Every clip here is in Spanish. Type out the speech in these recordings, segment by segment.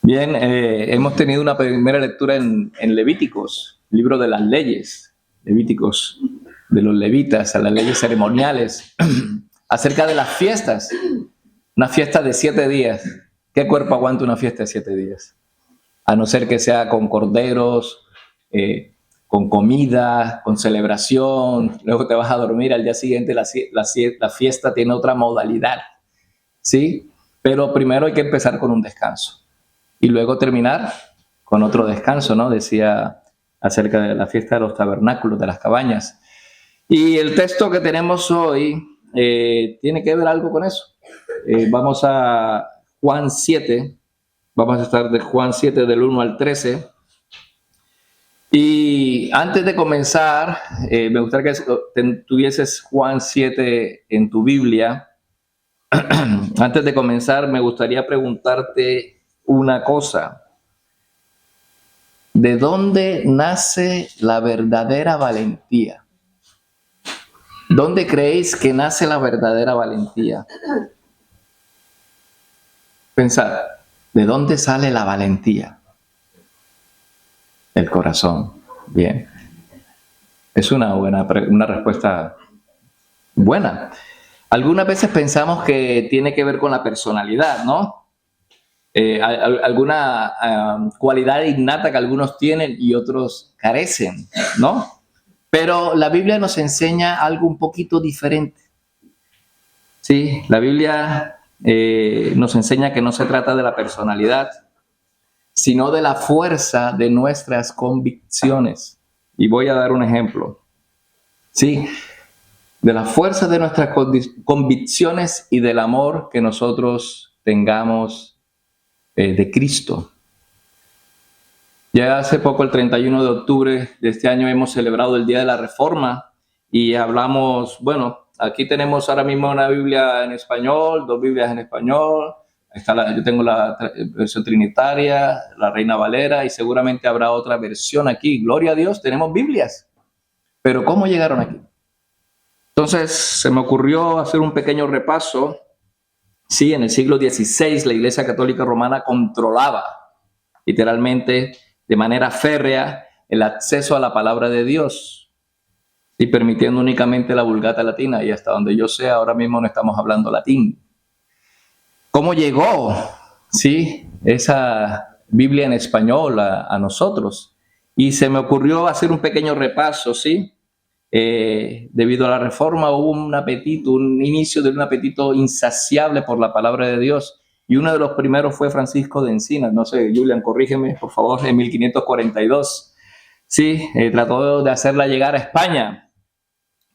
Bien, hemos tenido una primera lectura en Levíticos, libro de las leyes, Levíticos, de los levitas, a las leyes ceremoniales, acerca de las fiestas, una fiesta de 7 días. ¿Qué cuerpo aguanta una fiesta de 7 días? A no ser que sea con corderos, con comida, con celebración, luego te vas a dormir, al día siguiente la fiesta tiene otra modalidad, ¿sí? Pero primero hay que empezar con un descanso y luego terminar con otro descanso, ¿no? Decía acerca de la fiesta de los tabernáculos, de las cabañas. Y el texto que tenemos hoy tiene que ver algo con eso. Vamos a Juan 7, vamos a estar de Juan 7 del 1 al 13. Y antes de comenzar, me gustaría que tuvieses Juan 7 en tu Biblia. Antes de comenzar, me gustaría preguntarte una cosa. ¿De dónde nace la verdadera valentía? ¿Dónde creéis que nace la verdadera valentía? Pensad, ¿de dónde sale la valentía? El corazón. Bien. Es una respuesta buena. Algunas veces pensamos que tiene que ver con la personalidad, ¿no? Alguna cualidad innata que algunos tienen y otros carecen, ¿no? Pero la Biblia nos enseña algo un poquito diferente. Sí, la Biblia nos enseña que no se trata de la personalidad, sino de la fuerza de nuestras convicciones. Y voy a dar un ejemplo. Sí, de la fuerza de nuestras convicciones y del amor que nosotros tengamos de Cristo. Ya hace poco, el 31 de octubre de este año, hemos celebrado el Día de la Reforma y hablamos, bueno, aquí tenemos ahora mismo una Biblia en español, 2 Biblias en español, yo tengo la versión trinitaria, la Reina Valera, y seguramente habrá otra versión aquí. Gloria a Dios, tenemos Biblias. Pero ¿cómo llegaron aquí? Entonces se me ocurrió hacer un pequeño repaso. Sí, en el siglo XVI la Iglesia Católica Romana controlaba literalmente de manera férrea el acceso a la palabra de Dios y permitiendo únicamente la Vulgata latina, y hasta donde yo sé ahora mismo no estamos hablando latín. ¿Cómo llegó, sí, esa Biblia en español a nosotros? Y se me ocurrió hacer un pequeño repaso, ¿sí? Debido a la Reforma hubo un inicio de un apetito insaciable por la palabra de Dios, y uno de los primeros fue Francisco de Encinas. No sé, Julian, corrígeme, por favor, en 1542. Sí, trató de hacerla llegar a España.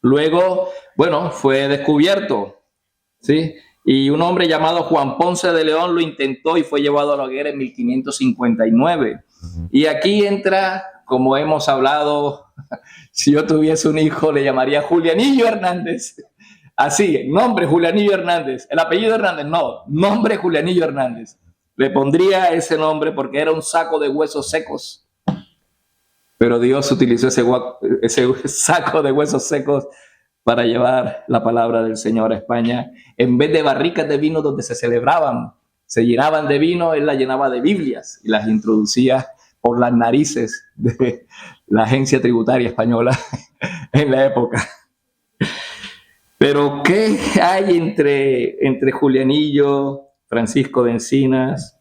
Luego, bueno, fue descubierto, ¿sí? Y un hombre llamado Juan Ponce de León lo intentó y fue llevado a la hoguera en 1559. Y aquí entra, como hemos hablado, si yo tuviese un hijo le llamaría Julianillo Hernández. Así, nombre Julianillo Hernández. El apellido Hernández, no, nombre Julianillo Hernández. Le pondría ese nombre porque era un saco de huesos secos. Pero Dios utilizó ese saco de huesos secos para llevar la palabra del Señor a España. En vez de barricas de vino donde se celebraban, se llenaban de vino, él las llenaba de Biblias y las introducía por las narices de la agencia tributaria española en la época. Pero ¿qué hay entre Julianillo, Francisco de Encinas,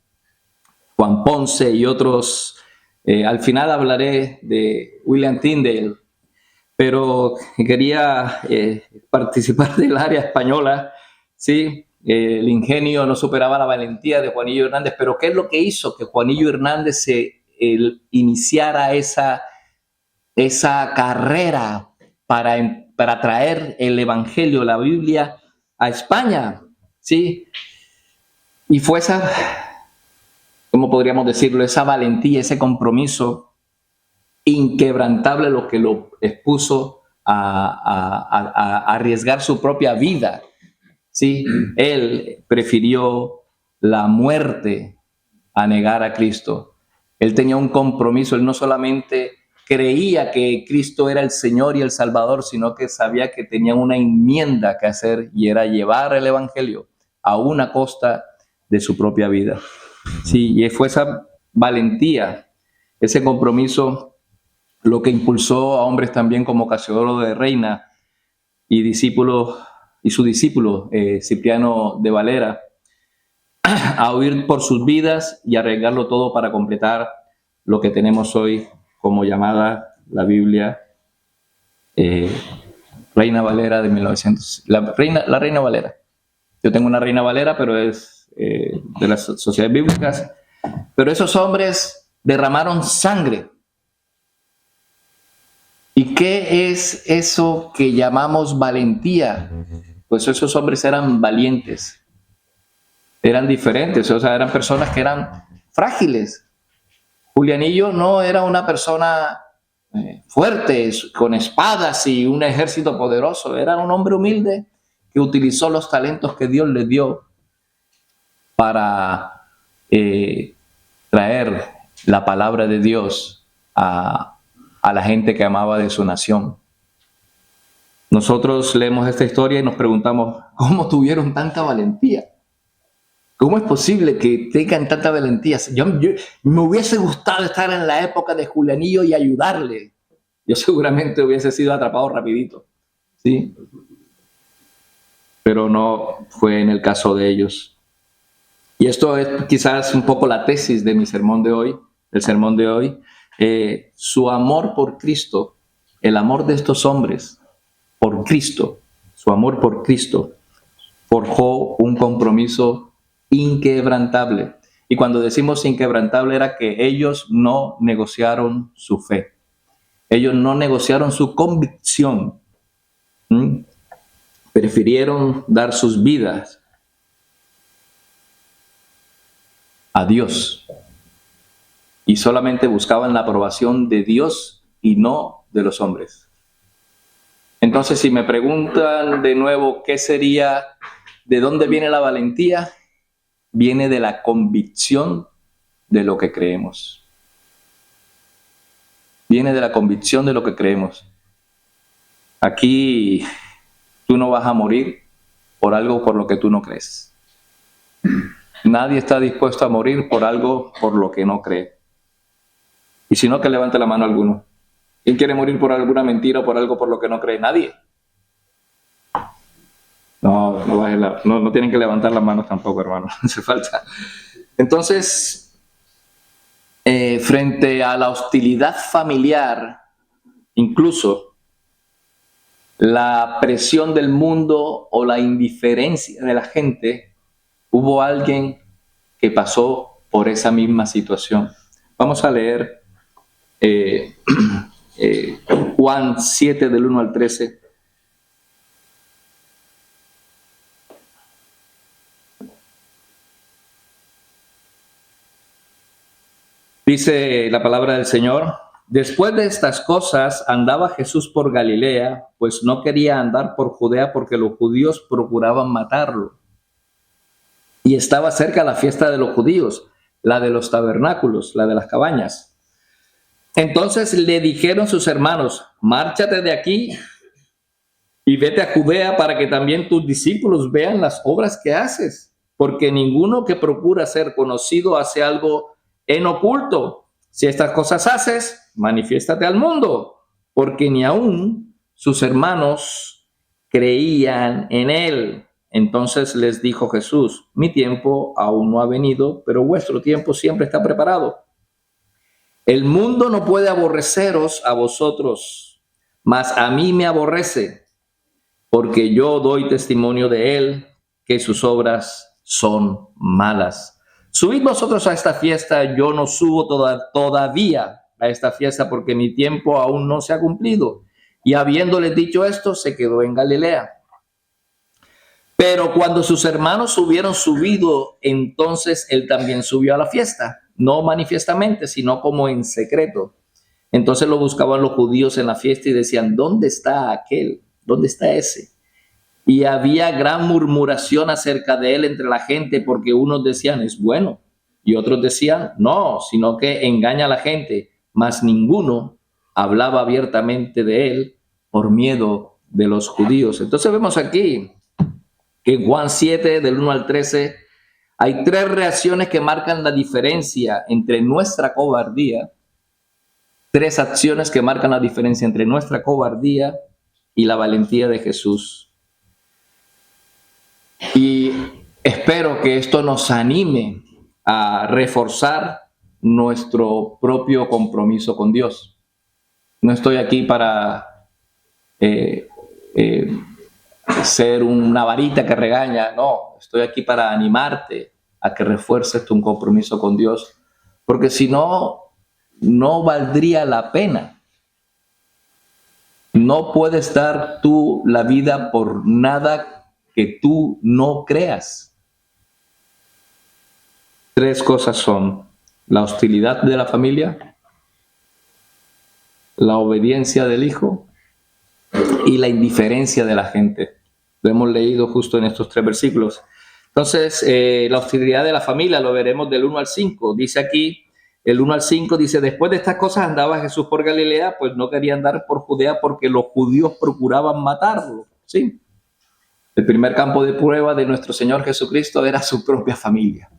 Juan Ponce y otros? Al final hablaré de William Tyndale, pero quería participar del área española, ¿sí? El ingenio no superaba la valentía de Juanillo Hernández, pero ¿qué es lo que hizo que Juanillo Hernández iniciara esa carrera para traer el Evangelio, la Biblia, a España? ¿Sí? Y fue esa, ¿cómo podríamos decirlo? Esa valentía, ese compromiso inquebrantable lo que lo expuso a arriesgar su propia vida. ¿Sí? Él prefirió la muerte a negar a Cristo. Él tenía un compromiso, él no solamente creía que Cristo era el Señor y el Salvador, sino que sabía que tenía una enmienda que hacer, y era llevar el Evangelio a una costa de su propia vida. Sí, y fue esa valentía, ese compromiso, lo que impulsó a hombres también como Casiodoro de Reina y discípulos y su discípulo Cipriano de Valera a huir por sus vidas y arriesgarlo todo para completar lo que tenemos hoy como llamada la Biblia eh, Reina Valera de 1900. La Reina Valera. Yo tengo una Reina Valera, pero es de las sociedades bíblicas. Pero esos hombres derramaron sangre. ¿Y qué es eso que llamamos valentía? Pues esos hombres eran valientes, eran diferentes, o sea, eran personas que eran frágiles. Julianillo no era una persona fuerte, con espadas y un ejército poderoso, era un hombre humilde que utilizó los talentos que Dios le dio para traer la palabra de Dios a la gente que amaba de su nación. Nosotros leemos esta historia y nos preguntamos, ¿cómo tuvieron tanta valentía? ¿Cómo es posible que tengan tanta valentía? Yo me hubiese gustado estar en la época de Julianillo y ayudarle. Yo seguramente hubiese sido atrapado rapidito, ¿sí? Pero no fue en el caso de ellos. Y esto es quizás un poco la tesis de mi sermón de hoy, del sermón de hoy. Su amor por Cristo, el amor de estos hombres por Cristo, su amor por Cristo, forjó un compromiso inquebrantable. Y cuando decimos inquebrantable era que ellos no negociaron su fe. Ellos no negociaron su convicción. Prefirieron dar sus vidas a Dios. Y solamente buscaban la aprobación de Dios y no de los hombres. Entonces, si me preguntan de nuevo qué sería, de dónde viene la valentía, viene de la convicción de lo que creemos. Viene de la convicción de lo que creemos. Aquí tú no vas a morir por algo por lo que tú no crees. Nadie está dispuesto a morir por algo por lo que no cree. Y si no, que levante la mano alguno. ¿Quién quiere morir por alguna mentira o por algo por lo que no cree? Nadie. No tienen que levantar las manos tampoco, hermano. No hace falta. Entonces, frente a la hostilidad familiar, incluso la presión del mundo o la indiferencia de la gente, hubo alguien que pasó por esa misma situación. Vamos a leer Juan 7 del 1 al 13. Dice la palabra del Señor: después de estas cosas andaba Jesús por Galilea, pues no quería andar por Judea porque los judíos procuraban matarlo. Y estaba cerca la fiesta de los judíos, la de los tabernáculos, la de las cabañas. Entonces le dijeron sus hermanos: márchate de aquí y vete a Judea para que también tus discípulos vean las obras que haces, porque ninguno que procura ser conocido hace algo en oculto. Si estas cosas haces, manifiéstate al mundo, porque ni aún sus hermanos creían en él. Entonces les dijo Jesús: mi tiempo aún no ha venido, pero vuestro tiempo siempre está preparado. El mundo no puede aborreceros a vosotros, mas a mí me aborrece, porque yo doy testimonio de él que sus obras son malas. Subid vosotros a esta fiesta, yo no subo todavía a esta fiesta porque mi tiempo aún no se ha cumplido. Y habiéndole dicho esto, se quedó en Galilea. Pero cuando sus hermanos hubieron subido, entonces él también subió a la fiesta, no manifiestamente, sino como en secreto. Entonces lo buscaban los judíos en la fiesta y decían: ¿dónde está aquel? ¿Dónde está ese? Y había gran murmuración acerca de él entre la gente, porque unos decían: es bueno, y otros decían: no, sino que engaña a la gente. Mas ninguno hablaba abiertamente de él por miedo de los judíos. Entonces vemos aquí que en Juan 7, del 1 al 13, Hay 3 reacciones que marcan la diferencia entre nuestra cobardía, 3 acciones que marcan la diferencia entre nuestra cobardía y la valentía de Jesús. Y espero que esto nos anime a reforzar nuestro propio compromiso con Dios. No estoy aquí para ser una varita que regaña, no, estoy aquí para animarte a que refuerces tu compromiso con Dios, porque si no, no valdría la pena. No puedes dar tú la vida por nada que tú no creas. 3 cosas son: la hostilidad de la familia, la obediencia del hijo y la indiferencia de la gente. Lo hemos leído justo en estos 3 versículos. Entonces, la hostilidad de la familia lo veremos del 1 al 5. Dice aquí, el 1 al 5 dice: después de estas cosas andaba Jesús por Galilea, pues no quería andar por Judea porque los judíos procuraban matarlo. ¿Sí? El primer campo de prueba de nuestro Señor Jesucristo era su propia familia.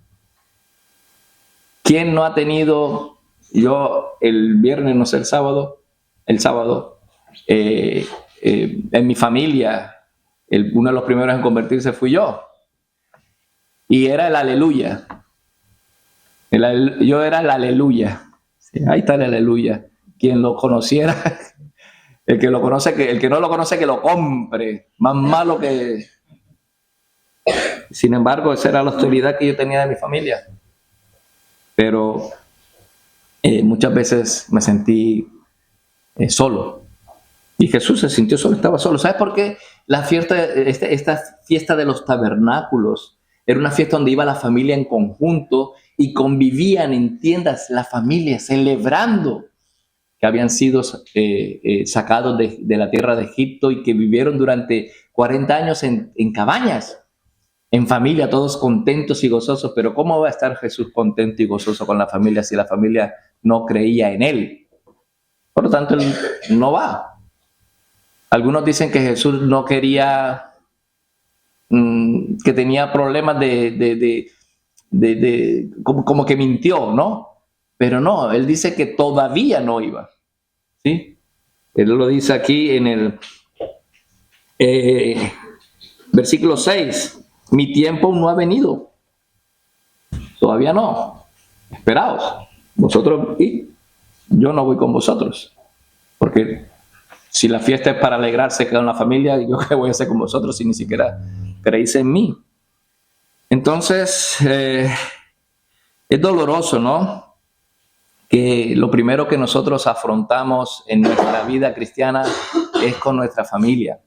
¿Quién no ha tenido, yo el viernes, no sé, el sábado, en mi familia, uno de los primeros en convertirse fui yo? Y era el aleluya. Yo era el aleluya. Sí, ahí está el aleluya. Quien lo conociera, el que no lo conoce, que lo compre. Más malo que... Sin embargo, esa era la hostilidad que yo tenía de mi familia. Pero muchas veces me sentí solo. Y Jesús se sintió solo, estaba solo. ¿Sabes por qué? Esta fiesta de los tabernáculos era una fiesta donde iba la familia en conjunto y convivían en tiendas la familia, celebrando que habían sido sacados de la tierra de Egipto y que vivieron durante 40 años en cabañas, en familia, todos contentos y gozosos. Pero ¿cómo va a estar Jesús contento y gozoso con la familia si la familia no creía en él? Por lo tanto, él no va. Algunos dicen que Jesús no quería, que tenía problemas como que mintió, ¿no? Pero no, él dice que todavía no iba, ¿sí? Él lo dice aquí en el versículo 6. Mi tiempo no ha venido. Todavía no. Esperaos. Vosotros, y yo no voy con vosotros. Porque si la fiesta es para alegrarse con la familia, ¿yo qué voy a hacer con vosotros si ni siquiera creéis en mí? Entonces, es doloroso, ¿no? Que lo primero que nosotros afrontamos en nuestra vida cristiana es con nuestra familia.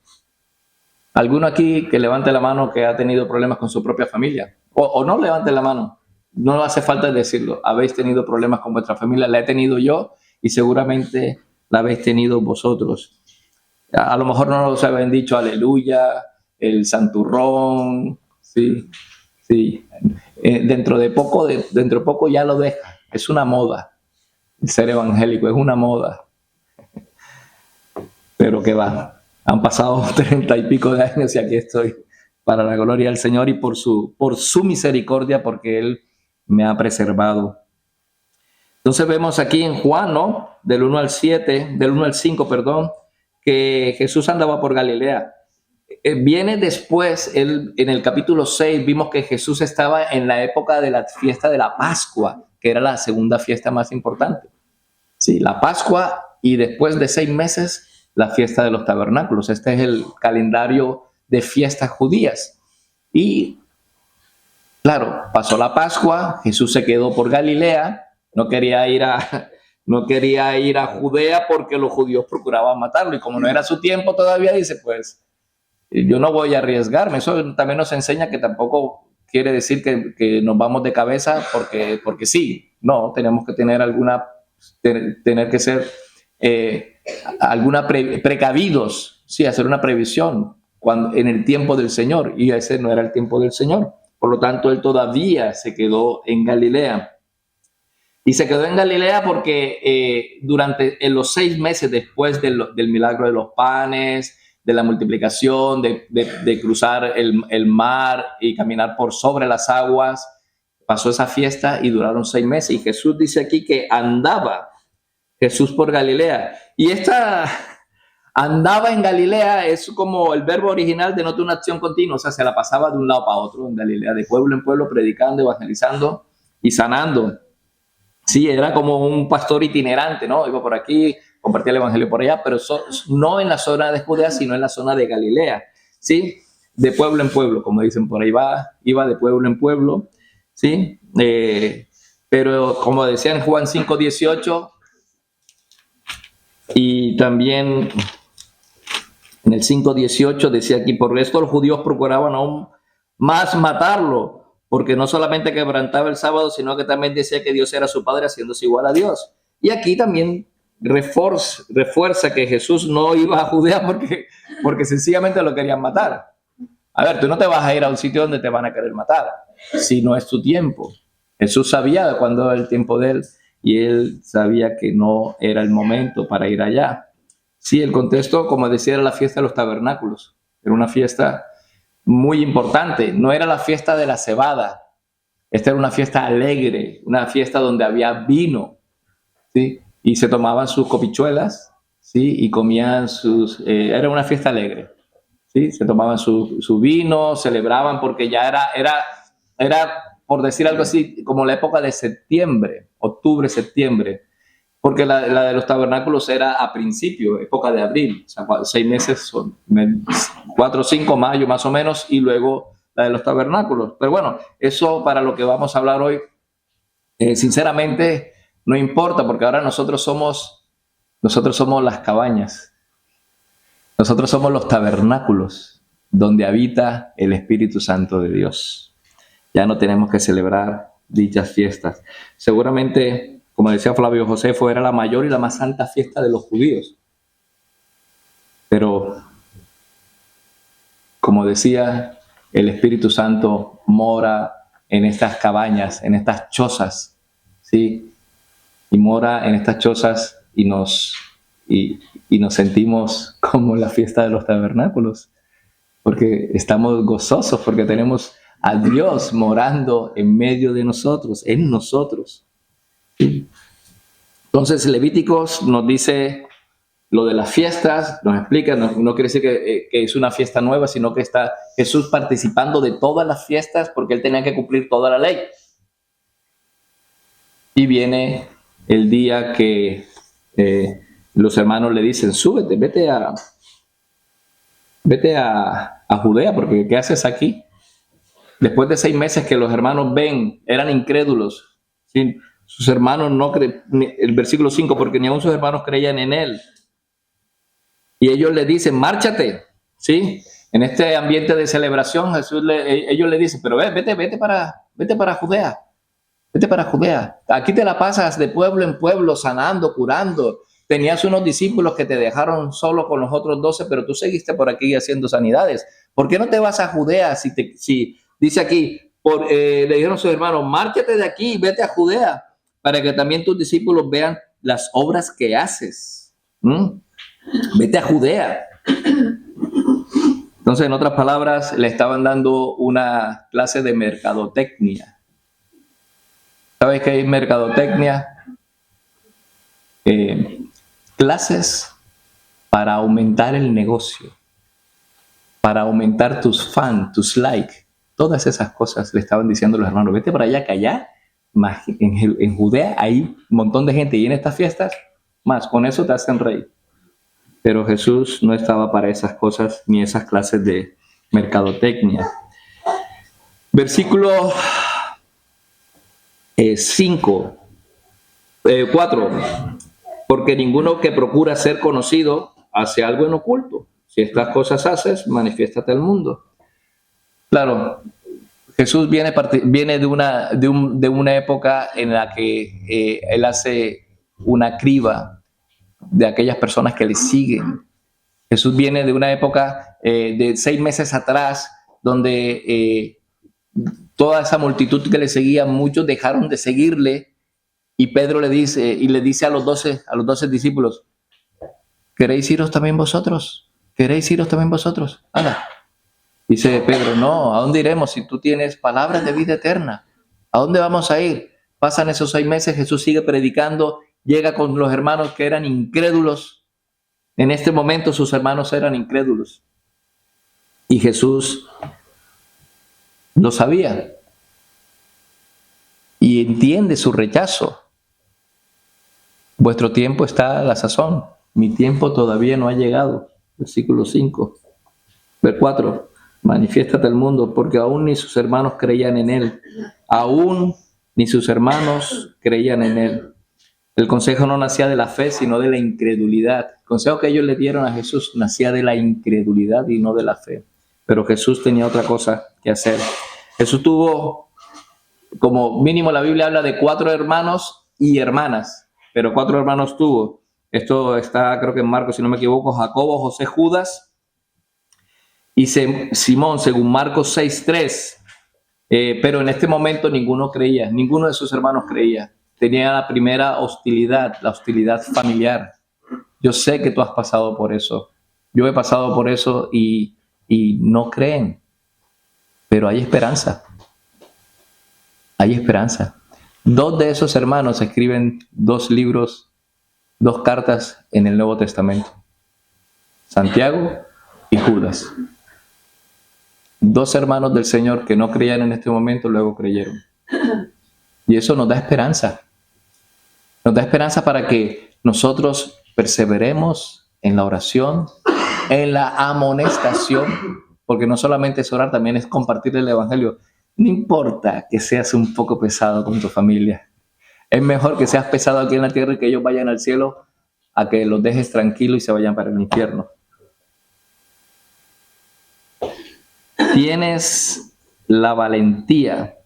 ¿Alguno aquí que levante la mano que ha tenido problemas con su propia familia? O no levante la mano. No hace falta decirlo. Habéis tenido problemas con vuestra familia. La he tenido yo y seguramente la habéis tenido vosotros. A lo mejor no nos habían dicho aleluya, el santurrón, sí. Dentro de poco ya lo deja. Es una moda. El ser evangélico es una moda. Pero que va. Han pasado 30 y pico de años y aquí estoy para la gloria del Señor y por su misericordia, porque Él me ha preservado. Entonces vemos aquí en Juan, ¿no? Del 1 al 5, que Jesús andaba por Galilea. Viene después, en el capítulo 6, vimos que Jesús estaba en la época de la fiesta de la Pascua, que era la segunda fiesta más importante. Sí, la Pascua, y después de 6 meses, la fiesta de los tabernáculos. Este es el calendario de fiestas judías. Y, claro, pasó la Pascua, Jesús se quedó por Galilea, no quería ir a Judea porque los judíos procuraban matarlo. Y como no era su tiempo todavía, dice, pues, yo no voy a arriesgarme. Eso también nos enseña que tampoco quiere decir que nos vamos de cabeza porque sí. No, tenemos que tener que ser precavidos, sí, hacer una previsión en el tiempo del Señor, y ese no era el tiempo del Señor. Por lo tanto, él todavía se quedó en Galilea. Y se quedó en Galilea porque en los 6 meses después del milagro de los panes, de la multiplicación, de cruzar el mar y caminar por sobre las aguas, pasó esa fiesta y duraron 6 meses. Y Jesús dice aquí que andaba Jesús por Galilea. Y esta andaba en Galilea es como el verbo original denota una acción continua, o sea, se la pasaba de un lado para otro en Galilea, de pueblo en pueblo, predicando, evangelizando y sanando. Sí, era como un pastor itinerante, ¿no? Iba por aquí, compartía el evangelio por allá, pero no en la zona de Judea, sino en la zona de Galilea, ¿sí? De pueblo en pueblo, como dicen por ahí, iba de pueblo en pueblo, ¿sí? Pero como decía en Juan 5:18, y también en el 5:18 decía aquí, por esto los judíos procuraban aún más matarlo, porque no solamente quebrantaba el sábado, sino que también decía que Dios era su Padre, haciéndose igual a Dios. Y aquí también refuerza que Jesús no iba a Judea porque sencillamente lo querían matar. A ver, tú no te vas a ir a un sitio donde te van a querer matar, si no es tu tiempo. Jesús sabía cuándo era el tiempo de él y él sabía que no era el momento para ir allá. Sí, el contexto, como decía, era la fiesta de los tabernáculos. Era una fiesta muy importante. No era la fiesta de la cebada. Esta era una fiesta alegre, una fiesta donde había vino, ¿sí? Y se tomaban sus copichuelas, ¿sí? Y comían era una fiesta alegre, ¿sí? Se tomaban su vino, celebraban porque ya era, por decir algo así, como la época de septiembre, octubre, septiembre. Porque la de los tabernáculos era a principio, época de abril, o sea, 6 meses, son 4 o 5, mayo más o menos, y luego la de los tabernáculos. Pero bueno, eso para lo que vamos a hablar hoy, sinceramente no importa, porque ahora nosotros somos las cabañas, nosotros somos los tabernáculos donde habita el Espíritu Santo de Dios. Ya no tenemos que celebrar dichas fiestas. Seguramente, como decía Flavio Josefo, era la mayor y la más santa fiesta de los judíos. Pero, como decía, el Espíritu Santo mora en estas cabañas, en estas chozas, ¿sí? Y mora en estas chozas y nos sentimos como la fiesta de los tabernáculos, porque estamos gozosos, porque tenemos a Dios morando en medio de nosotros, en nosotros. Entonces Levíticos nos dice lo de las fiestas, nos explica, no quiere decir que es una fiesta nueva, sino que está Jesús participando de todas las fiestas porque él tenía que cumplir toda la ley. Y viene el día que los hermanos le dicen, súbete, vete a Judea, porque ¿qué haces aquí? Después de 6 meses que los hermanos eran incrédulos, ¿sí? Sus hermanos no creían, el versículo 5, porque ni aun sus hermanos creían en él. Y ellos le dicen, márchate, ¿sí? En este ambiente de celebración, ellos le dicen, pero vete para Judea, vete para Judea. Aquí te la pasas de pueblo en pueblo, sanando, curando. Tenías unos discípulos que te dejaron solo con los otros 12, pero tú seguiste por aquí haciendo sanidades. ¿Por qué no te vas a Judea si dice aquí, le dijeron a sus hermanos, márchate de aquí y vete a Judea, para que también tus discípulos vean las obras que haces. Vete a Judea. Entonces, en otras palabras, le estaban dando una clase de mercadotecnia. ¿Sabes qué es mercadotecnia? Clases para aumentar el negocio, para aumentar tus fans, tus likes. Todas esas cosas le estaban diciendo los hermanos. Vete para allá, que allá, en Judea, hay un montón de gente y en estas fiestas, más con eso te hacen reír. Pero Jesús no estaba para esas cosas ni esas clases de mercadotecnia. Versículo 4. Porque ninguno que procura ser conocido hace algo en oculto. Si estas cosas haces, manifiéstate al mundo. Claro, Jesús viene de una época en la que él hace una criba de aquellas personas que le siguen. Jesús viene de una época de 6 meses atrás, donde toda esa multitud que le seguía, muchos dejaron de seguirle, y Pedro le dice a los 12 discípulos, ¿queréis iros también vosotros? ¿Queréis iros también vosotros? Anda. Dice Pedro, no, ¿a dónde iremos si tú tienes palabras de vida eterna? ¿A dónde vamos a ir? Pasan esos 6 meses, Jesús sigue predicando, llega con los hermanos que eran incrédulos. En este momento sus hermanos eran incrédulos. Y Jesús lo sabía. Y entiende su rechazo. Vuestro tiempo está a la sazón. Mi tiempo todavía no ha llegado. Versículo 5. Ver 4. Manifiéstate al mundo, porque aún ni sus hermanos creían en él. Aún ni sus hermanos creían en él. El consejo no nacía de la fe, sino de la incredulidad. El consejo que ellos le dieron a Jesús nacía de la incredulidad y no de la fe. Pero Jesús tenía otra cosa que hacer. Jesús tuvo, como mínimo la Biblia habla de 4 hermanos y hermanas, pero 4 hermanos tuvo. Esto está, creo que en Marcos, si no me equivoco, Jacobo, José, Judas y Simón, según Marcos 6:3. Pero en este momento ninguno creía, ninguno de sus hermanos creía. Tenía la primera hostilidad, la hostilidad familiar. Yo sé que tú has pasado por eso. Yo he pasado por eso y no creen. Pero hay esperanza. Hay esperanza. 2 de esos hermanos escriben 2 libros, 2 cartas en el Nuevo Testamento. Santiago y Judas. 2 hermanos del Señor que no creían en este momento, luego creyeron. Y eso nos da esperanza. Nos da esperanza para que nosotros perseveremos en la oración, en la amonestación, porque no solamente es orar, también es compartir el Evangelio. No importa que seas un poco pesado con tu familia. Es mejor que seas pesado aquí en la tierra y que ellos vayan al cielo a que los dejes tranquilos y se vayan para el infierno. Tienes la valentía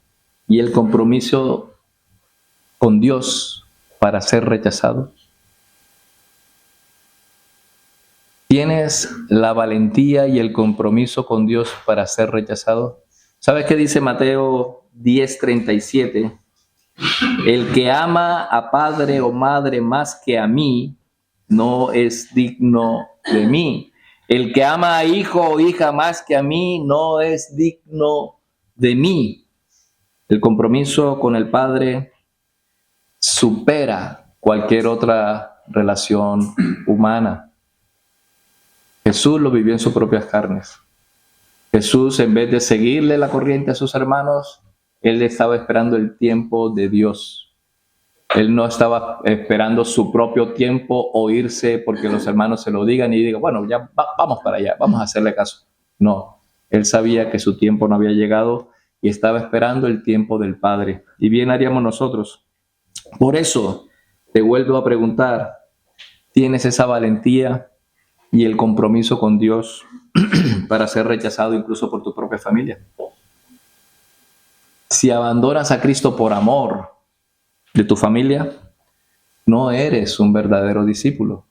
y el compromiso con Dios para ser rechazado. ¿Tienes la valentía y el compromiso con Dios para ser rechazado? ¿Sabes qué dice Mateo 10:37? El que ama a padre o madre más que a mí, no es digno de mí. El que ama a hijo o hija más que a mí, no es digno de mí. El compromiso con el Padre supera cualquier otra relación humana. Jesús lo vivió en sus propias carnes. Jesús, en vez de seguirle la corriente a sus hermanos, él estaba esperando el tiempo de Dios. Él no estaba esperando su propio tiempo o irse porque los hermanos se lo digan y digan, bueno, ya vamos para allá, vamos a hacerle caso. No, él sabía que su tiempo no había llegado y estaba esperando el tiempo del Padre. Y bien haríamos nosotros. Por eso te vuelvo a preguntar, ¿tienes esa valentía y el compromiso con Dios para ser rechazado incluso por tu propia familia? Si abandonas a Cristo por amor de tu familia, no eres un verdadero discípulo.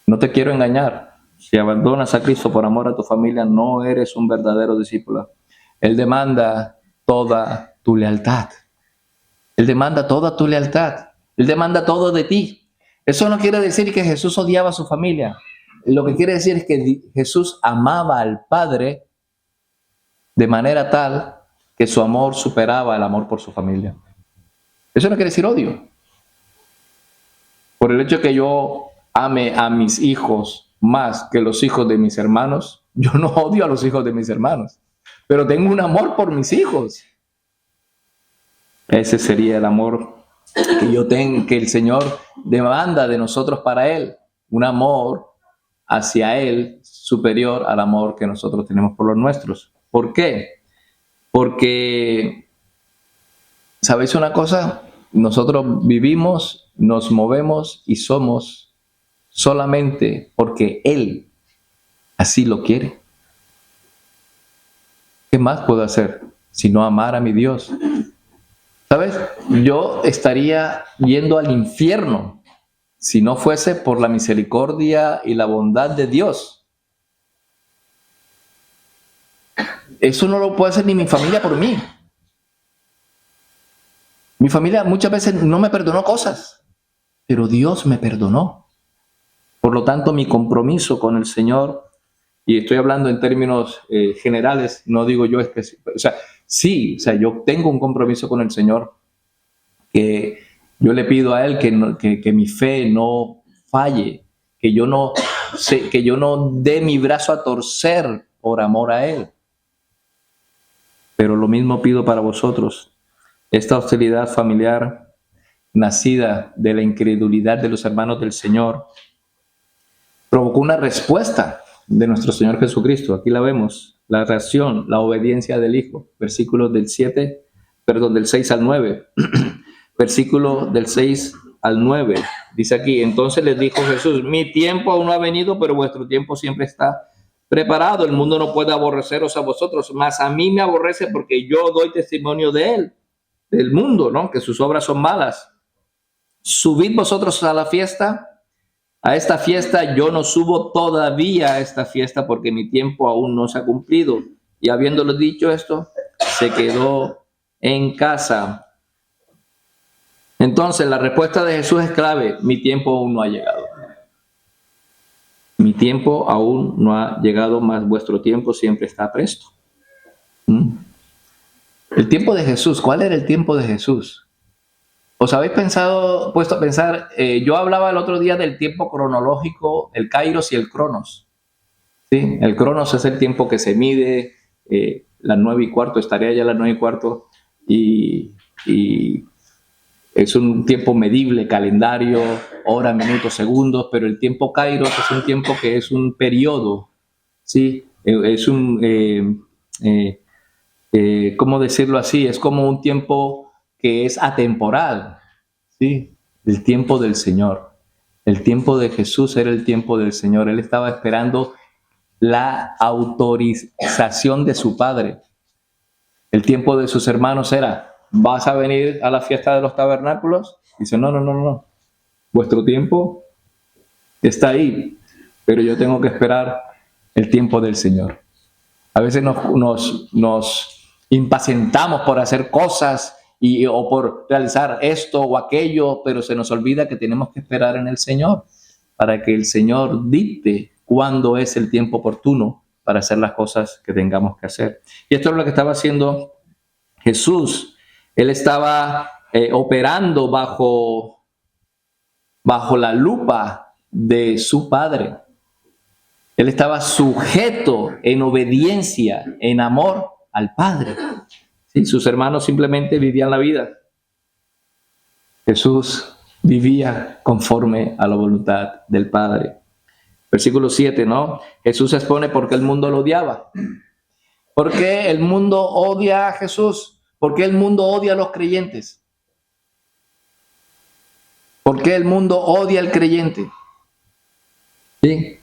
No te quiero engañar. Si abandonas a Cristo por amor a tu familia, no eres un verdadero discípulo. Él demanda toda tu lealtad. Él demanda toda tu lealtad. Él demanda todo de ti. Eso no quiere decir que Jesús odiaba a su familia. Lo que quiere decir es que Jesús amaba al Padre de manera tal que su amor superaba el amor por su familia. Eso no quiere decir odio. Por el hecho que yo ame a mis hijos más que los hijos de mis hermanos, yo no odio a los hijos de mis hermanos, pero tengo un amor por mis hijos. Ese sería el amor que yo tengo, que el Señor demanda de nosotros para Él. Un amor hacia Él superior al amor que nosotros tenemos por los nuestros. ¿Por qué? Porque, ¿sabéis una cosa? Nosotros vivimos, nos movemos y somos solamente porque Él así lo quiere. ¿Qué más puedo hacer sino amar a mi Dios? ¿Sabes? Yo estaría yendo al infierno si no fuese por la misericordia y la bondad de Dios. Eso no lo puede hacer ni mi familia por mí. Mi familia muchas veces no me perdonó cosas, pero Dios me perdonó. Por lo tanto, mi compromiso con el Señor, y estoy hablando en términos generales, no digo yo específicamente, o sea, Sí, o sea, yo tengo un compromiso con el Señor, que yo le pido a Él que mi fe no falle, que yo no dé mi brazo a torcer por amor a Él. Pero lo mismo pido para vosotros. Esta hostilidad familiar, nacida de la incredulidad de los hermanos del Señor, provocó una respuesta de nuestro Señor Jesucristo. Aquí la vemos, la reacción, la obediencia del Hijo. Versículos del 6 al 9. Versículo del 6 al 9. Dice aquí, entonces les dijo Jesús, mi tiempo aún no ha venido, pero vuestro tiempo siempre está preparado. El mundo no puede aborreceros a vosotros, mas a mí me aborrece porque yo doy testimonio de él, del mundo, ¿no? Que sus obras son malas. Subid vosotros a la fiesta, a esta fiesta. Yo no subo todavía a esta fiesta porque mi tiempo aún no se ha cumplido. Y habiéndolo dicho esto, se quedó en casa. Entonces la respuesta de Jesús es clave: mi tiempo aún no ha llegado. Mi tiempo aún no ha llegado, mas vuestro tiempo siempre está presto. El tiempo de Jesús, ¿cuál era el tiempo de Jesús? ¿Os habéis puesto a pensar? Yo hablaba el otro día del tiempo cronológico, el kairos y el cronos. ¿Sí? El cronos es el tiempo que se mide, las 9:15, estaría ya a las 9:15, y es un tiempo medible, calendario, horas, minutos, segundos, pero el tiempo kairos es un tiempo que es un periodo, ¿sí? Es un, ¿cómo decirlo así? Es como un tiempo que es atemporal, ¿sí? El tiempo del Señor. El tiempo de Jesús era el tiempo del Señor. Él estaba esperando la autorización de su Padre. El tiempo de sus hermanos era: ¿vas a venir a la fiesta de los tabernáculos? Dice, no. Vuestro tiempo está ahí, pero yo tengo que esperar el tiempo del Señor. A veces nos impacientamos por hacer cosas o por realizar esto o aquello, pero se nos olvida que tenemos que esperar en el Señor para que el Señor dicte cuándo es el tiempo oportuno para hacer las cosas que tengamos que hacer. Y esto es lo que estaba haciendo Jesús. Él estaba operando bajo la lupa de su Padre. Él estaba sujeto en obediencia, en amor al Padre. ¿Sí? Sus hermanos simplemente vivían la vida. Jesús vivía conforme a la voluntad del Padre. Versículo 7, ¿no? Jesús expone por qué el mundo lo odiaba. ¿Por qué el mundo odia a Jesús? ¿Por qué el mundo odia a los creyentes? ¿Por qué el mundo odia al creyente? ¿Sí?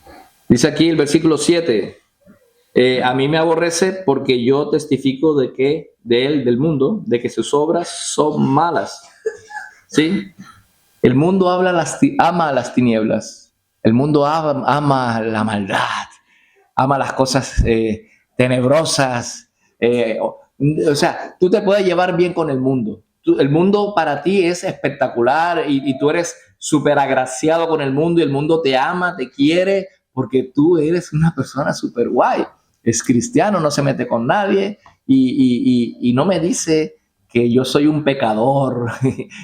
Dice aquí el versículo 7, a mí me aborrece porque yo testifico de él, del mundo, de que sus obras son malas. ¿Sí? El mundo ama las tinieblas. El mundo ama la maldad, ama las cosas tenebrosas. O sea, tú te puedes llevar bien con el mundo. El mundo para ti es espectacular y tú eres súper agraciado con el mundo y el mundo te ama, te quiere, porque tú eres una persona súper guay. Es cristiano, no se mete con nadie y no me dice que yo soy un pecador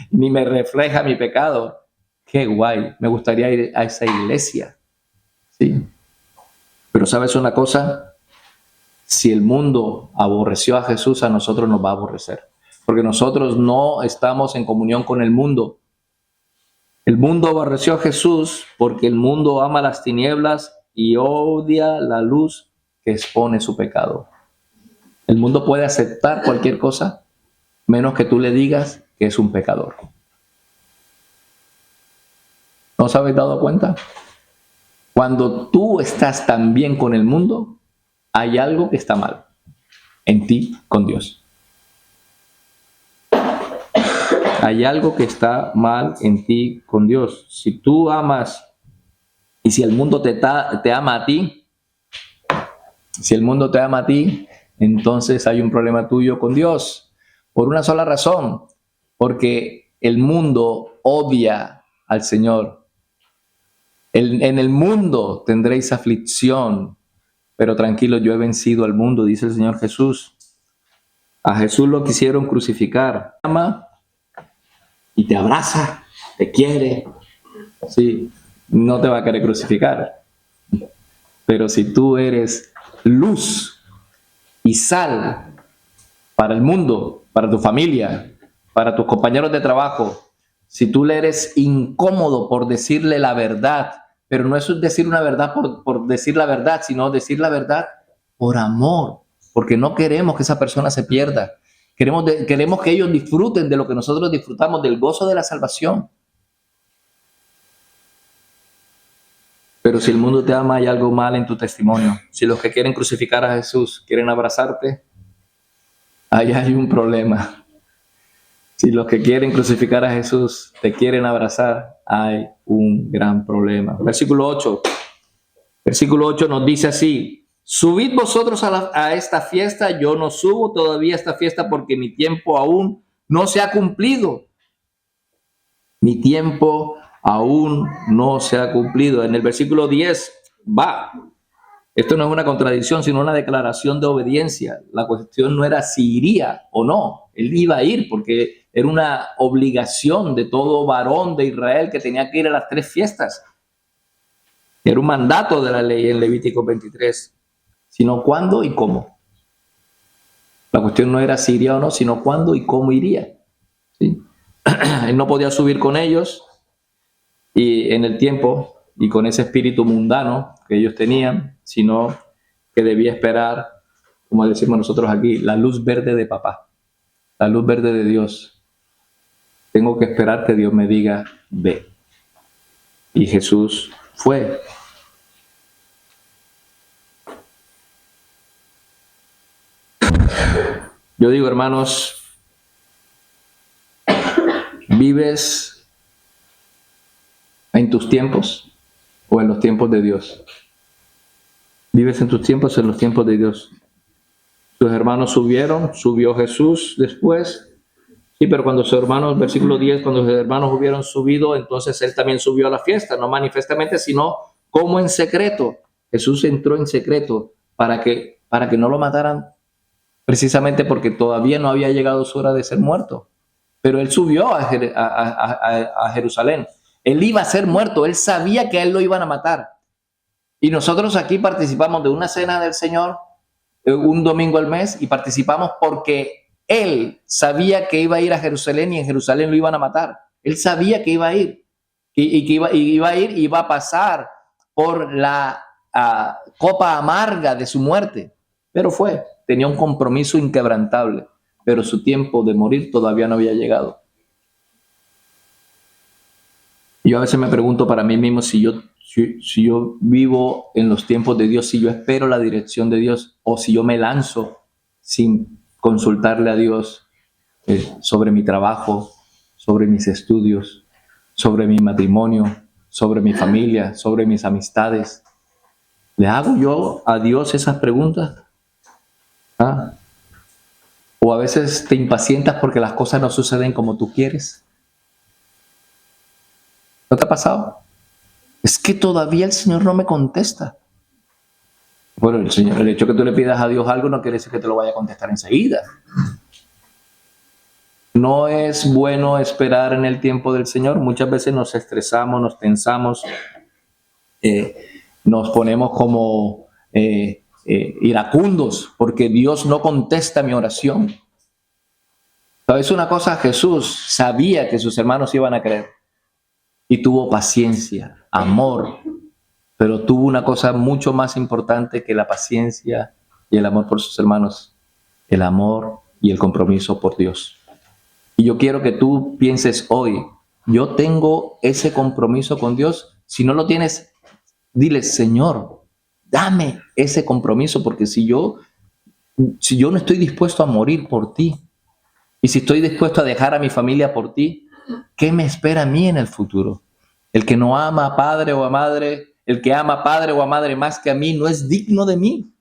ni me refleja mi pecado. Qué guay, me gustaría ir a esa iglesia. ¿Sí? Pero ¿sabes una cosa? Si el mundo aborreció a Jesús, a nosotros nos va a aborrecer. Porque nosotros no estamos en comunión con el mundo. El mundo aborreció a Jesús porque el mundo ama las tinieblas y odia la luz que expone su pecado. El mundo puede aceptar cualquier cosa menos que tú le digas que es un pecador. ¿No os habéis dado cuenta? Cuando tú estás tan bien con el mundo, hay algo que está mal en ti con Dios. Hay algo que está mal en ti con Dios. Si tú amas y si el mundo te ama a ti, entonces hay un problema tuyo con Dios. Por una sola razón, porque el mundo odia al Señor. En el mundo tendréis aflicción, pero tranquilo, yo he vencido al mundo, dice el Señor Jesús. A Jesús lo quisieron crucificar. Te ama y te abraza, te quiere. Sí, no te va a querer crucificar. Pero si tú eres luz y sal para el mundo, para tu familia, para tus compañeros de trabajo, si tú le eres incómodo por decirle la verdad, pero no es decir una verdad por decir la verdad, sino decir la verdad por amor, porque no queremos que esa persona se pierda. Queremos que ellos disfruten de lo que nosotros disfrutamos, del gozo de la salvación. Pero si el mundo te ama, hay algo mal en tu testimonio. Si los que quieren crucificar a Jesús quieren abrazarte, ahí hay un problema. Si los que quieren crucificar a Jesús te quieren abrazar, hay un gran problema. Versículo 8. Versículo 8 nos dice así: subid vosotros a esta fiesta, yo no subo todavía a esta fiesta porque mi tiempo aún no se ha cumplido. Mi tiempo aún no se ha cumplido. En el versículo 10 va. Esto no es una contradicción, sino una declaración de obediencia. La cuestión no era si iría o no. Él iba a ir porque era una obligación de todo varón de Israel que tenía que ir a las 3 fiestas. Era un mandato de la ley en Levítico 23, sino cuándo y cómo. La cuestión no era si iría o no, sino cuándo y cómo iría. ¿Sí? Él no podía subir con ellos y en el tiempo y con ese espíritu mundano que ellos tenían, sino que debía esperar, como decimos nosotros aquí, la luz verde de papá, la luz verde de Dios. Tengo que esperar que Dios me diga, ve. Y Jesús fue. Yo digo, hermanos, ¿vives en tus tiempos o en los tiempos de Dios? ¿Vives en tus tiempos o en los tiempos de Dios? Sus hermanos subieron, subió Jesús después. Sí, pero cuando sus hermanos, versículo 10, cuando sus hermanos hubieron subido, entonces él también subió a la fiesta, no manifestamente, sino como en secreto. Jesús entró en secreto para que no lo mataran, precisamente porque todavía no había llegado su hora de ser muerto. Pero él subió a Jerusalén. Él iba a ser muerto, él sabía que a él lo iban a matar. Y nosotros aquí participamos de una cena del Señor un domingo al mes y participamos porque él sabía que iba a ir a Jerusalén y en Jerusalén lo iban a matar. Él sabía que iba a ir y que iba a ir y iba a pasar por la copa amarga de su muerte. Pero tenía un compromiso inquebrantable, pero su tiempo de morir todavía no había llegado. Yo a veces me pregunto para mí mismo si yo vivo en los tiempos de Dios, si yo espero la dirección de Dios o si yo me lanzo sin consultarle a Dios sobre mi trabajo, sobre mis estudios, sobre mi matrimonio, sobre mi familia, sobre mis amistades. ¿Le hago yo a Dios esas preguntas? ¿Ah? ¿O a veces te impacientas porque las cosas no suceden como tú quieres? ¿No te ha pasado? Es que todavía el Señor no me contesta. Bueno, el hecho que tú le pidas a Dios algo no quiere decir que te lo vaya a contestar enseguida. No es bueno esperar en el tiempo del Señor. Muchas veces nos estresamos, nos tensamos, nos ponemos como iracundos porque Dios no contesta mi oración. ¿Sabes una cosa? Jesús sabía que sus hermanos iban a creer y tuvo paciencia, amor, pero tuvo una cosa mucho más importante que la paciencia y el amor por sus hermanos, el amor y el compromiso por Dios. Y yo quiero que tú pienses hoy, yo tengo ese compromiso con Dios. Si no lo tienes, dile, Señor, dame ese compromiso, porque si yo no estoy dispuesto a morir por ti, y si estoy dispuesto a dejar a mi familia por ti, ¿qué me espera a mí en el futuro? El que no ama a padre o a madre, el que ama a padre o a madre más que a mí, no es digno de mí.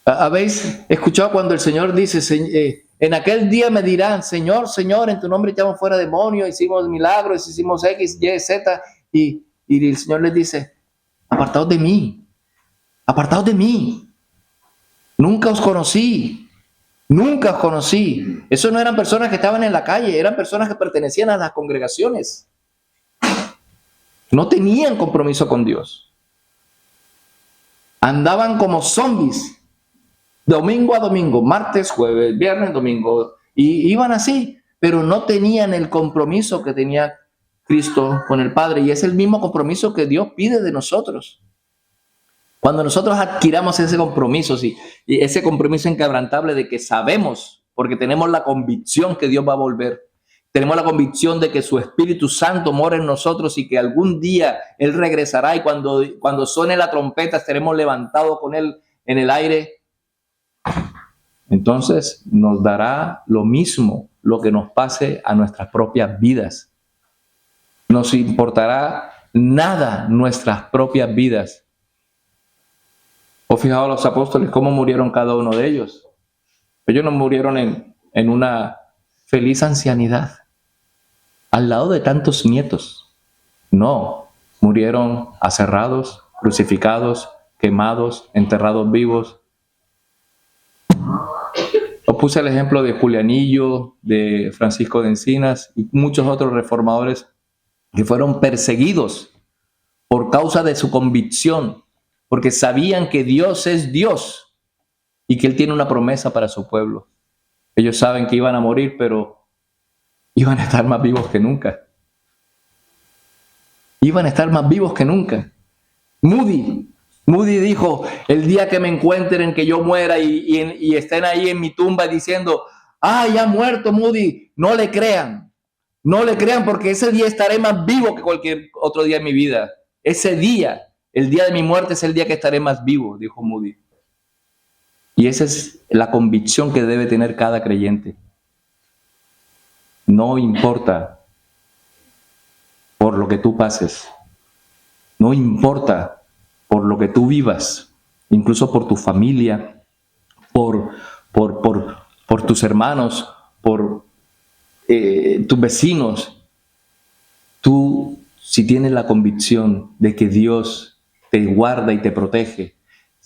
¿Habéis escuchado cuando el Señor dice, en aquel día me dirán, Señor, Señor, en tu nombre echamos fuera demonios, hicimos milagros, hicimos X, Y, Z, y el Señor les dice, apartaos de mí, apartaos de mí. Nunca os conocí. Nunca os conocí. Eso no eran personas que estaban en la calle, eran personas que pertenecían a las congregaciones. No tenían compromiso con Dios. Andaban como zombies, domingo a domingo, martes, jueves, viernes, domingo, y iban así, pero no tenían el compromiso que tenía Cristo con el Padre, y es el mismo compromiso que Dios pide de nosotros. Cuando nosotros adquiramos ese compromiso, sí, y ese compromiso inquebrantable de que sabemos, porque tenemos la convicción que Dios va a volver, tenemos la convicción de que su Espíritu Santo mora en nosotros y que algún día Él regresará, y cuando suene la trompeta estaremos levantados con Él en el aire. Entonces nos dará lo mismo lo que nos pase a nuestras propias vidas. Nos importará nada nuestras propias vidas. ¿Os fijaos los apóstoles cómo murieron cada uno de ellos? Ellos no murieron en una feliz ancianidad, al lado de tantos nietos. No, murieron aserrados, crucificados, quemados, enterrados vivos. Os puse el ejemplo de Julianillo, de Francisco de Encinas y muchos otros reformadores que fueron perseguidos por causa de su convicción, porque sabían que Dios es Dios y que Él tiene una promesa para su pueblo. Ellos saben que iban a morir, pero iban a estar más vivos que nunca. Iban a estar más vivos que nunca. Moody dijo, el día que me encuentren, que yo muera y estén ahí en mi tumba diciendo, ya ha muerto Moody, no le crean. No le crean, porque ese día estaré más vivo que cualquier otro día en mi vida. Ese día, el día de mi muerte, es el día que estaré más vivo, dijo Moody. Y esa es la convicción que debe tener cada creyente. No importa por lo que tú pases. No importa por lo que tú vivas, incluso por tu familia, por tus hermanos, por tus vecinos. Tú, si tienes la convicción de que Dios te guarda y te protege,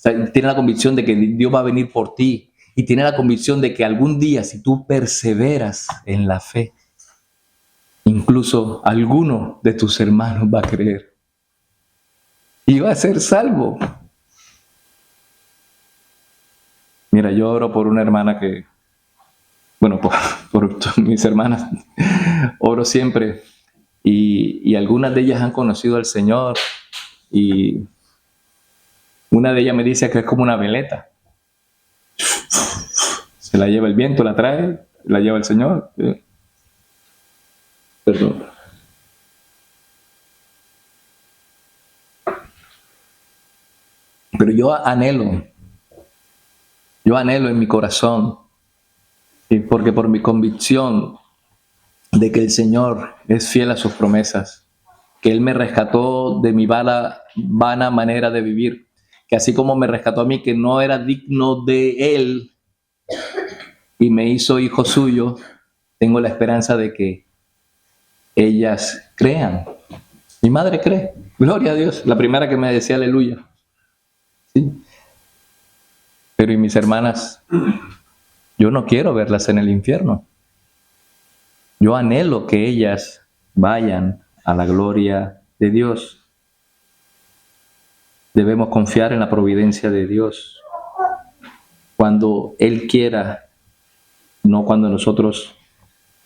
tienes la convicción de que Dios va a venir por ti, y tienes la convicción de que algún día, si tú perseveras en la fe, incluso alguno de tus hermanos va a creer y va a ser salvo. Mira, yo oro por una hermana que, bueno, por mis hermanas, oro siempre, y algunas de ellas han conocido al Señor, y una de ellas me dice que es como una veleta. Se la lleva el viento, la trae, la lleva el Señor. Perdón. Pero yo anhelo en mi corazón, porque por mi convicción de que el Señor es fiel a sus promesas, que Él me rescató de mi vana manera de vivir, que así como me rescató a mí, que no era digno de Él, y me hizo hijo suyo, tengo la esperanza de que ellas crean. Mi madre cree, gloria a Dios, la primera que me decía aleluya. ¿Sí? Pero ¿y mis hermanas? Yo no quiero verlas en el infierno. Yo anhelo que ellas vayan a la gloria de Dios. Debemos confiar en la providencia de Dios cuando Él quiera, no cuando nosotros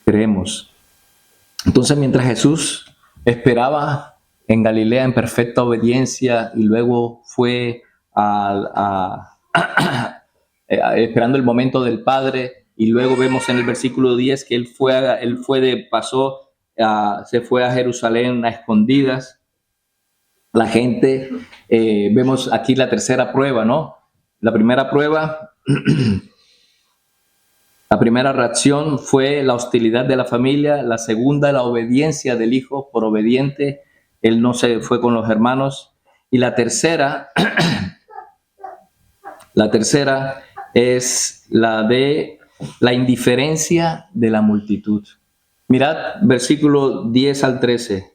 creemos. Entonces, mientras Jesús esperaba en Galilea en perfecta obediencia y luego fue esperando el momento del Padre, y luego vemos en el versículo 10 que se fue a Jerusalén a escondidas. La gente, vemos aquí la tercera prueba, ¿no? La primera prueba, la primera reacción fue la hostilidad de la familia. La segunda, la obediencia del hijo. Por obediente, él no se fue con los hermanos. Y la tercera es la de la indiferencia de la multitud. Mirad versículo 10 al 13.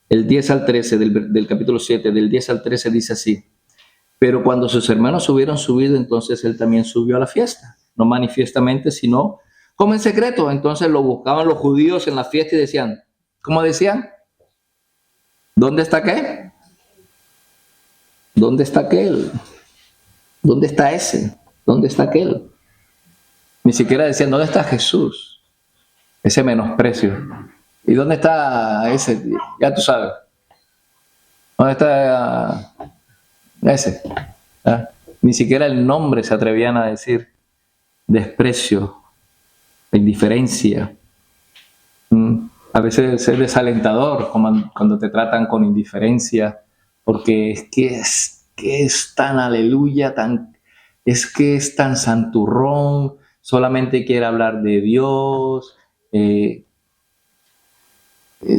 El 10 al 13 del capítulo 7, del 10 al 13 dice así: Pero cuando sus hermanos hubieron subido, entonces él también subió a la fiesta, no manifiestamente, sino como en secreto. Entonces lo buscaban los judíos en la fiesta y decían, ¿cómo decían? ¿Dónde está qué? ¿Dónde está aquel? ¿Dónde está ese? ¿Dónde está aquel? Ni siquiera decían, ¿dónde está Jesús? Ese menosprecio. ¿Y dónde está ese? Ya tú sabes. ¿Dónde está ese? ¿Ah? Ni siquiera el nombre se atrevían a decir. Desprecio, indiferencia. A veces es desalentador cuando te tratan con indiferencia, porque es tan aleluya, es que es tan santurrón, solamente quiere hablar de Dios,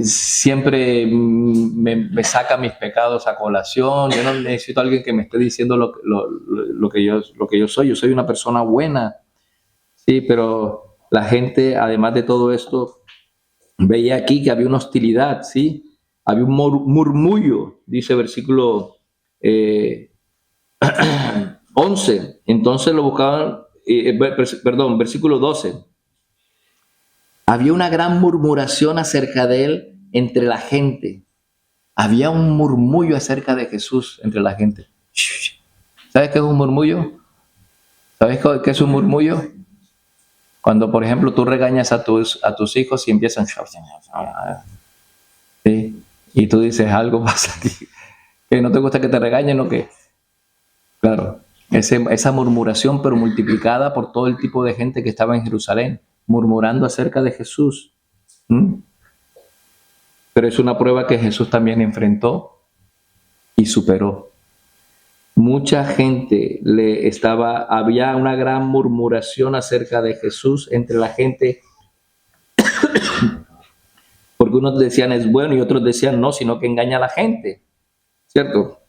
siempre me saca mis pecados a colación. Yo no necesito a alguien que me esté diciendo lo que yo soy. Yo soy una persona buena, sí, pero la gente, además de todo esto, veía aquí que había una hostilidad, ¿sí? Había un murmullo, dice versículo 11. Entonces lo buscaban, versículo 12. Había una gran murmuración acerca de él entre la gente. Había un murmullo acerca de Jesús entre la gente. ¿Sabes qué es un murmullo? ¿Sabes qué es un murmullo? Cuando, por ejemplo, tú regañas a tus hijos y empiezan... ¿sí? Y tú dices, algo pasa aquí. ¿Que no te gusta que te regañen o qué? Claro, esa murmuración, pero multiplicada por todo el tipo de gente que estaba en Jerusalén, murmurando acerca de Jesús. Pero es una prueba que Jesús también enfrentó y superó. Mucha gente había una gran murmuración acerca de Jesús entre la gente, porque unos decían es bueno y otros decían no, sino que engaña a la gente, ¿cierto?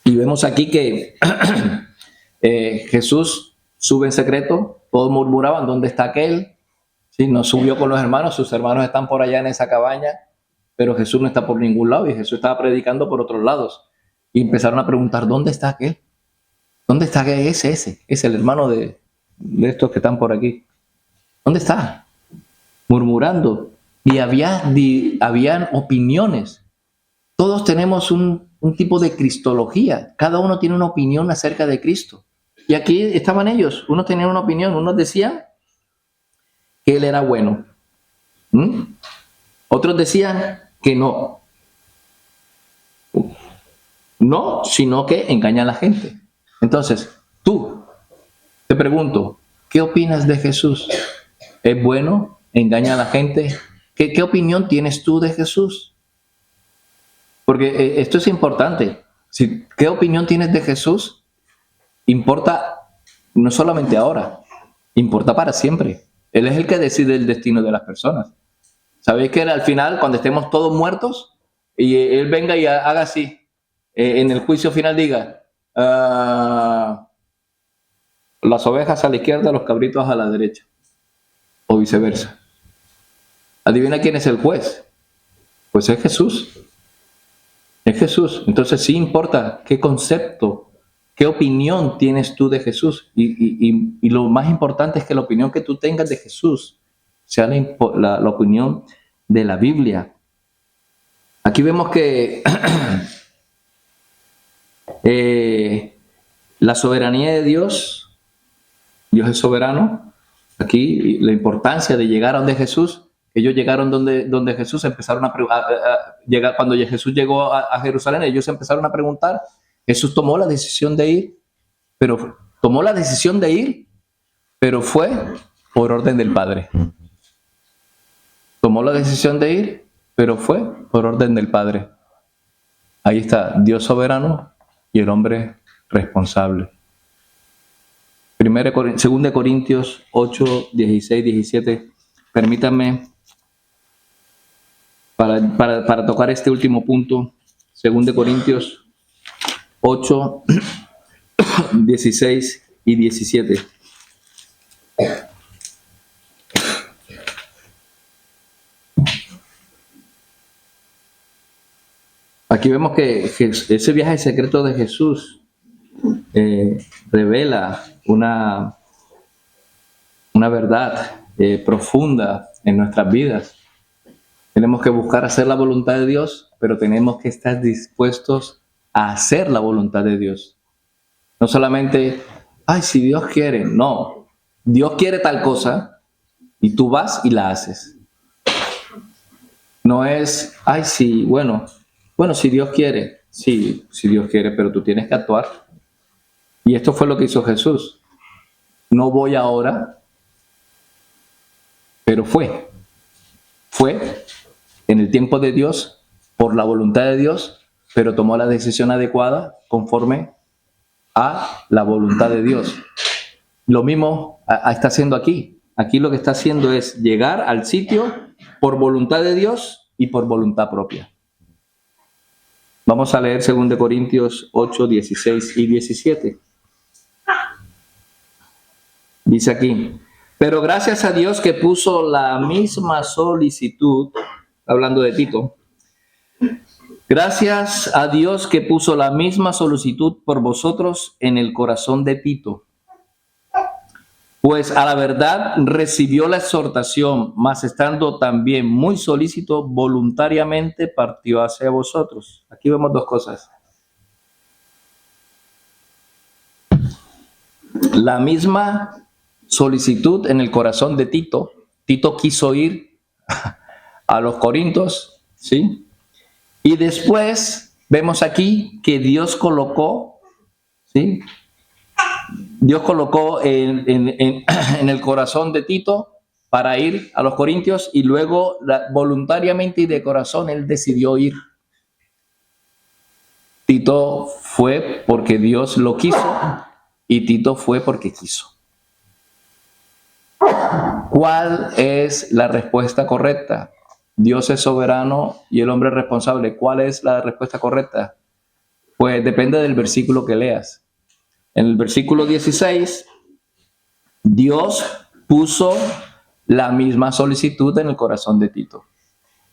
Y vemos aquí que Jesús sube en secreto, todos murmuraban, ¿dónde está aquel? ¿Sí? No subió con los hermanos, sus hermanos están por allá en esa cabaña, pero Jesús no está por ningún lado y Jesús estaba predicando por otros lados. Y empezaron a preguntar, ¿dónde está aquel? ¿Dónde está ese? Es el hermano de estos que están por aquí. ¿Dónde está? Murmurando. Y habían opiniones. Todos tenemos un tipo de cristología. Cada uno tiene una opinión acerca de Cristo. Y aquí estaban ellos. Unos tenían una opinión. Unos decían que él era bueno. Otros decían que no. No, sino que engaña a la gente. Entonces, tú, te pregunto, ¿qué opinas de Jesús? ¿Es bueno? ¿Engaña a la gente? ¿Qué opinión tienes tú de Jesús? Porque esto es importante. ¿Qué opinión tienes de Jesús? Importa no solamente ahora, importa para siempre. Él es el que decide el destino de las personas. ¿Sabéis que al final, cuando estemos todos muertos, y Él venga y haga así, en el juicio final diga, las ovejas a la izquierda, los cabritos a la derecha, o viceversa? Adivina quién es el juez. Pues es Jesús. Es Jesús. Entonces sí importa qué concepto, qué opinión tienes tú de Jesús. Y lo más importante es que la opinión que tú tengas de Jesús sea la opinión de la Biblia. Aquí vemos que la soberanía de Dios es soberano. Aquí la importancia de llegar a donde Jesús. Ellos llegaron donde Jesús, empezaron a llegar. Cuando Jesús llegó a Jerusalén, ellos empezaron a preguntar. Jesús tomó la decisión de ir, pero fue por orden del Padre. Tomó la decisión de ir, pero fue por orden del Padre. Ahí está, Dios soberano y el hombre responsable. 2 Corintios 8, 16, 17. Permítanme, para tocar este último punto, 2 Corintios 8, 16 y 17. Aquí vemos que ese viaje secreto de Jesús revela una verdad profunda en nuestras vidas. Tenemos que buscar hacer la voluntad de Dios, pero tenemos que estar dispuestos a hacer la voluntad de Dios. No solamente, ay, si Dios quiere, no. Dios quiere tal cosa y tú vas y la haces. No es, ay, sí, bueno, si Dios quiere, sí, si Dios quiere, pero tú tienes que actuar. Y esto fue lo que hizo Jesús. No voy ahora, pero fue en el tiempo de Dios, por la voluntad de Dios, pero tomó la decisión adecuada conforme a la voluntad de Dios. Lo mismo está haciendo aquí. Aquí lo que está haciendo es llegar al sitio por voluntad de Dios y por voluntad propia. Vamos a leer 2 Corintios 8, 16 y 17. Dice aquí, pero gracias a Dios que puso la misma solicitud, hablando de Tito, gracias a Dios que puso la misma solicitud por vosotros en el corazón de Tito. Pues a la verdad recibió la exhortación, mas estando también muy solícito, voluntariamente partió hacia vosotros. Aquí vemos dos cosas. La misma solicitud en el corazón de Tito. Tito quiso ir a los Corintios, ¿sí? Y después vemos aquí que Dios colocó, ¿sí? Dios colocó en el corazón de Tito para ir a los Corintios y luego voluntariamente y de corazón él decidió ir. Tito fue porque Dios lo quiso y Tito fue porque quiso. ¿Cuál es la respuesta correcta? Dios es soberano y el hombre es responsable. ¿Cuál es la respuesta correcta? Pues depende del versículo que leas. En el versículo 16, Dios puso la misma solicitud en el corazón de Tito.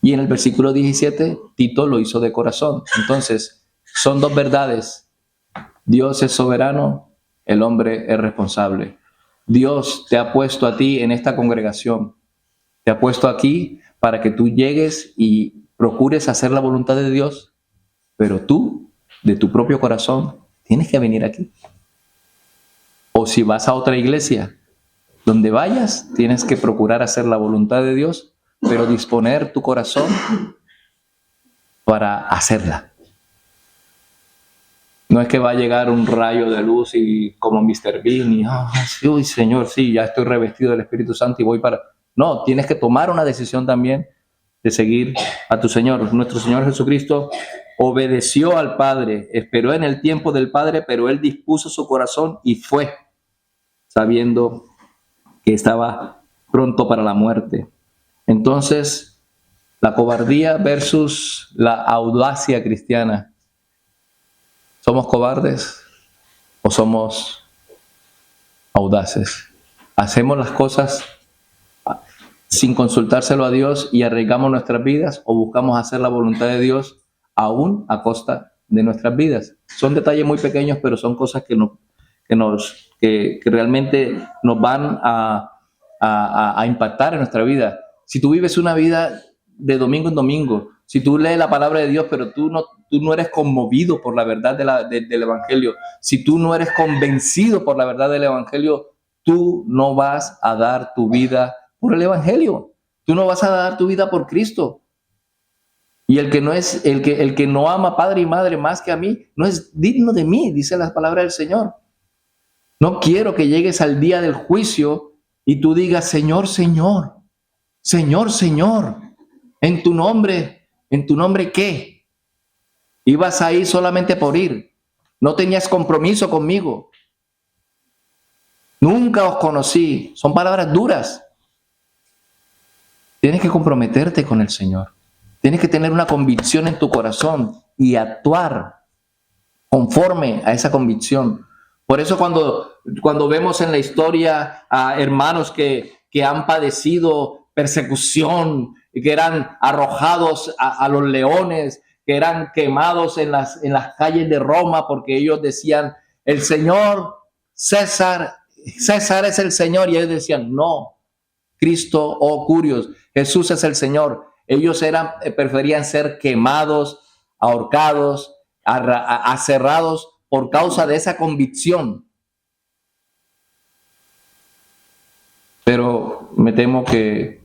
Y en el versículo 17, Tito lo hizo de corazón. Entonces, son dos verdades. Dios es soberano, el hombre es responsable. Dios te ha puesto a ti en esta congregación. Te ha puesto aquí para que tú llegues y procures hacer la voluntad de Dios. Pero tú, de tu propio corazón, tienes que venir aquí. O si vas a otra iglesia, donde vayas, tienes que procurar hacer la voluntad de Dios, pero disponer tu corazón para hacerla. No es que va a llegar un rayo de luz y como Mr. Bean y, uy, Señor, sí, ya estoy revestido del Espíritu Santo y voy para... No, tienes que tomar una decisión también de seguir a tu Señor. Nuestro Señor Jesucristo obedeció al Padre, esperó en el tiempo del Padre, pero Él dispuso su corazón y fue, sabiendo que estaba pronto para la muerte. Entonces, la cobardía versus la audacia cristiana. ¿Somos cobardes o somos audaces? ¿Hacemos las cosas sin consultárselo a Dios y arriesgamos nuestras vidas o buscamos hacer la voluntad de Dios aún a costa de nuestras vidas? Son detalles muy pequeños, pero son cosas que realmente nos van a impactar en nuestra vida. Si tú vives una vida de domingo en domingo, si tú lees la palabra de Dios, pero tú no eres conmovido por la verdad del Evangelio, si tú no eres convencido por la verdad del Evangelio, tú no vas a dar tu vida por el Evangelio. Tú no vas a dar tu vida por Cristo. Y el que no ama padre y madre más que a mí, no es digno de mí, dice la palabra del Señor. No quiero que llegues al día del juicio y tú digas, Señor, Señor, Señor, Señor, ¿en tu nombre qué? Ibas a ir solamente por ir. No tenías compromiso conmigo. Nunca os conocí. Son palabras duras. Tienes que comprometerte con el Señor. Tienes que tener una convicción en tu corazón y actuar conforme a esa convicción. Por eso cuando vemos en la historia a hermanos que han padecido persecución y que eran arrojados a los leones, que eran quemados en las calles de Roma porque ellos decían, el Señor César es el Señor. Y ellos decían, no, Cristo, oh curios, Jesús es el Señor. Ellos preferían ser quemados, ahorcados, aserrados por causa de esa convicción. Pero me temo que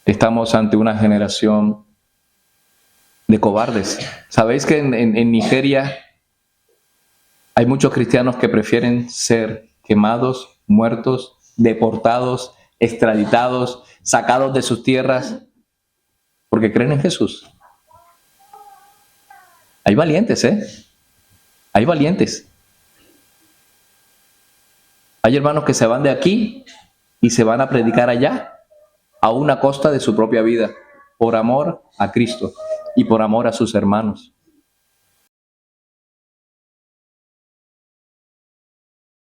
estamos ante una generación de cobardes. ¿Sabéis que en Nigeria hay muchos cristianos que prefieren ser quemados, muertos, deportados, extraditados, sacados de sus tierras, porque creen en Jesús? Hay valientes, Hay valientes. Hay hermanos que se van de aquí y se van a predicar allá, a una costa de su propia vida, por amor a Cristo y por amor a sus hermanos.